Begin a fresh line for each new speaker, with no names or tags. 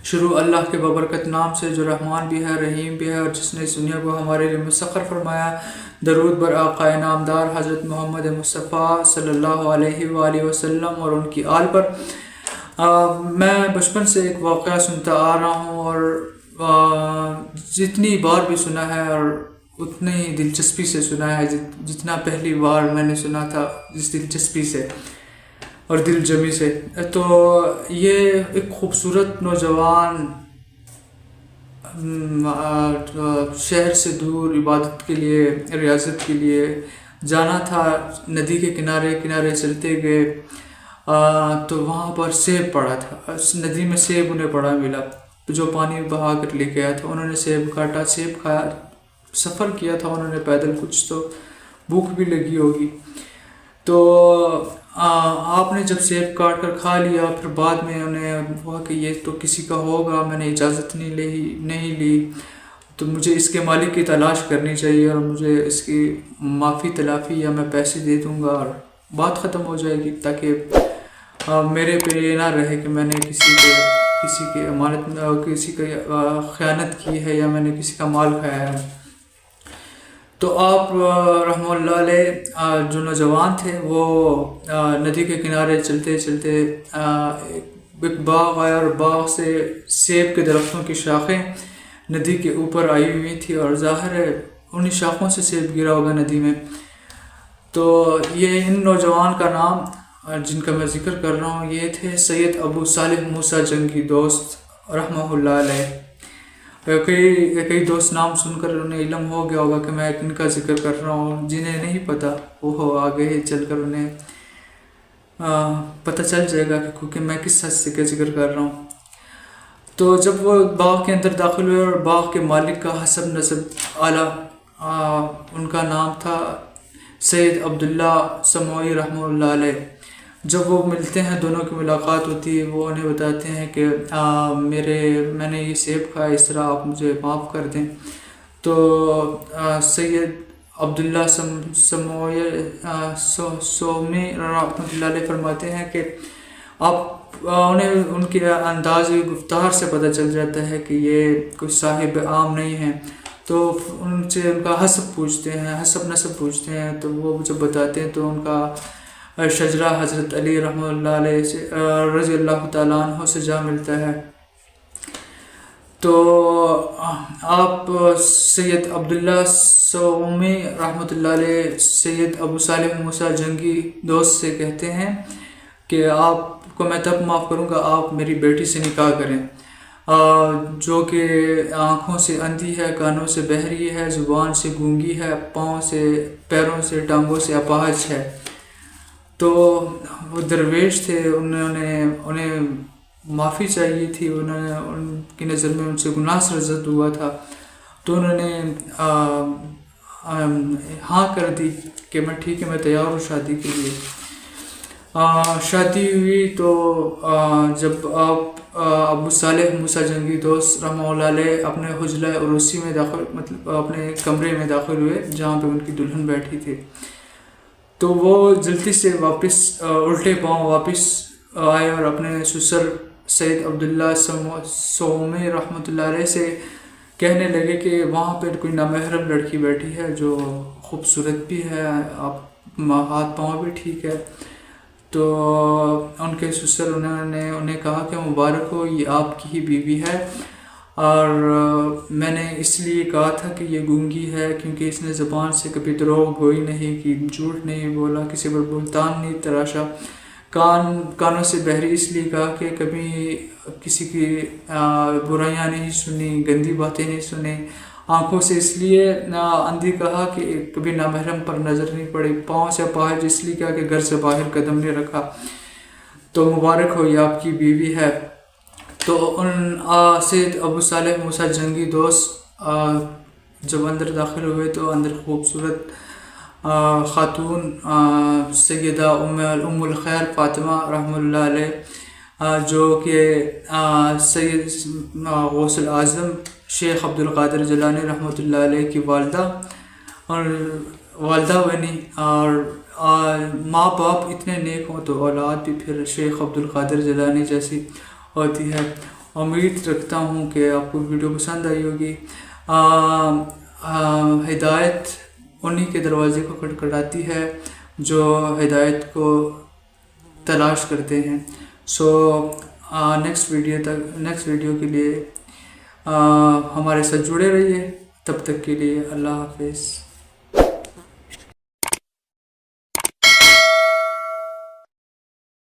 شروع اللہ کے بابرکت نام سے جو رحمان بھی ہے رحیم بھی ہے اور جس نے اس دنیا کو ہمارے لیے مسخر فرمایا۔ درود بر آقا نامدار حضرت محمد مصطفیٰ صلی اللہ علیہ وآلہ وسلم اور ان کی آل پر۔ میں بچپن سے ایک واقعہ سنتا آ رہا ہوں اور جتنی بار بھی سنا ہے اور اتنی ہی دلچسپی سے سنا ہے جتنا پہلی بار میں نے سنا تھا، جس دلچسپی سے اور دل جمی سے۔ تو یہ ایک خوبصورت نوجوان شہر سے دور عبادت کے لیے، ریاضت کے لیے جانا تھا، ندی کے کنارے کنارے چلتے گئے تو وہاں پر سیب پڑا تھا، ندی میں سیب انہیں پڑا ملا جو پانی بہا کر لے کے آیا تھا۔ انہوں نے سیب کاٹا، سیب کھایا، سفر کیا تھا انہوں نے پیدل، کچھ تو بھوک بھی لگی ہوگی۔ تو آپ نے جب سیب کاٹ کر کھا لیا پھر بعد میں انہیں ہوا کہ یہ تو کسی کا ہوگا، میں نے اجازت نہیں لی، تو مجھے اس کے مالک کی تلاش کرنی چاہیے اور مجھے اس کی معافی تلافی یا میں پیسے دے دوں گا اور بات ختم ہو جائے گی، تاکہ میرے پہ یہ نہ رہے کہ میں نے کسی کی امانت کسی کی خیانت کی ہے یا میں نے کسی کا مال کھایا ہے۔ تو آپ رحمہ اللہ علیہ جو نوجوان تھے وہ ندی کے کنارے چلتے چلتے ایک باغ آیا اور باغ سے سیب کے درختوں کی شاخیں ندی کے اوپر آئی ہوئی تھی اور ظاہر ہے انہی شاخوں سے سیب گرا ہوگا ندی میں۔ تو یہ ان نوجوان کا نام جن کا میں ذکر کر رہا ہوں یہ تھے سید ابو صالح موسیٰ جنگی دوست رحمہ اللہ علیہ۔ کئی دوست نام سن کر انہیں علم ہو گیا ہوگا کہ میں کن کا ذکر کر رہا ہوں، جنہیں نہیں پتہ وہ آگے ہی چل کر انہیں پتہ چل جائے گا کہ کیونکہ میں کس حصے کا ذکر کر رہا ہوں۔ تو جب وہ باغ کے اندر داخل ہوئے اور باغ کے مالک کا حسب نسب اعلیٰ، ان کا نام تھا سید عبداللہ سموئی رحمہ اللہ علیہ۔ جب وہ ملتے ہیں، دونوں کی ملاقات ہوتی ہے، وہ انہیں بتاتے ہیں کہ میں نے یہ سیب کھایا، اس طرح آپ مجھے معاف کر دیں۔ تو سید عبداللہ سومی رحمۃ اللہ علیہ فرماتے ہیں کہ انہیں ان کے انداز گفتار سے پتہ چل جاتا ہے کہ یہ کوئی صاحب عام نہیں ہیں، تو ان سے ان کا حسب پوچھتے ہیں، حسب نسب پوچھتے ہیں، تو وہ جب بتاتے ہیں تو ان کا شجرہ حضرت علی رحمہ اللہ علیہ سے رضی اللہ تعالیٰ عنہ سے جا ملتا ہے۔ تو آپ سید عبداللہ سومی رحمۃ اللہ علیہ سید ابو صالح موسیٰ جنگی دوست سے کہتے ہیں کہ آپ کو میں تب معاف کروں گا آپ میری بیٹی سے نکاح کریں، جو کہ آنکھوں سے اندھی ہے، کانوں سے بہری ہے، زبان سے گونگی ہے، پیروں سے ٹانگوں سے اپاہج ہے۔ تو وہ درویش تھے، انہیں معافی چاہیے تھی، ان کی نظر میں ان سے گناہ سرزد ہوا تھا، تو انہوں نے ہاں کر دی کہ میں ٹھیک ہے، میں تیار ہوں شادی کے لیے۔ شادی ہوئی تو جب آپ ابو صالح موسیٰ جنگی دوست رحمہ اللہ علیہ اپنے حجرہ عروسی میں مطلب اپنے کمرے میں داخل ہوئے جہاں پہ ان کی دلہن بیٹھی تھی، تو وہ جلدی سے واپس الٹے پاؤں واپس آئے اور اپنے سسر سید عبداللہ سومی رحمۃ اللہ علیہ سے کہنے لگے کہ وہاں پہ کوئی نامحرم لڑکی بیٹھی ہے جو خوبصورت بھی ہے، آپ ہاتھ پاؤں بھی ٹھیک ہے۔ تو ان کے سسر انہیں کہا کہ مبارک ہو، یہ آپ کی ہی بیوی ہے، اور میں نے اس لیے کہا تھا کہ یہ گونگی ہے کیونکہ اس نے زبان سے کبھی دروغ گوئی نہیں کی، جھوٹ نہیں بولا، کسی پر بہتان نہیں تراشا، کانوں سے بہری اس لیے کہا کہ کبھی کسی کی برائیاں نہیں سنی، گندی باتیں نہیں سنی، آنکھوں سے اس لیے اندھی کہا کہ کبھی نامحرم پر نظر نہیں پڑی، پاؤں سے اپاہج اس لیے کہا کہ گھر سے باہر قدم نہیں رکھا، تو مبارک ہو یہ آپ کی بیوی ہے۔ تو سید ابو صالح موسیٰ جنگی دوست جب اندر داخل ہوئے تو اندر خوبصورت خاتون سیدہ ام الخیر فاطمہ رحمہ اللہ علیہ، جو کہ سید غوث العظم شیخ عبدالقادر جیلانی رحمۃ اللہ علیہ کی والدہ بنی، اور ماں باپ اتنے نیک ہوں تو اولاد بھی پھر شیخ عبدالقادر جیلانی جیسی ہوتی ہے۔ امید رکھتا ہوں کہ آپ کو ویڈیو پسند آئی ہوگی۔ ہدایت انہی کے دروازے کو کھٹکھٹاتی ہے جو ہدایت کو تلاش کرتے ہیں۔ نیکسٹ ویڈیو کے لیے ہمارے ساتھ جڑے رہیے۔ تب تک کے لیے اللہ حافظ۔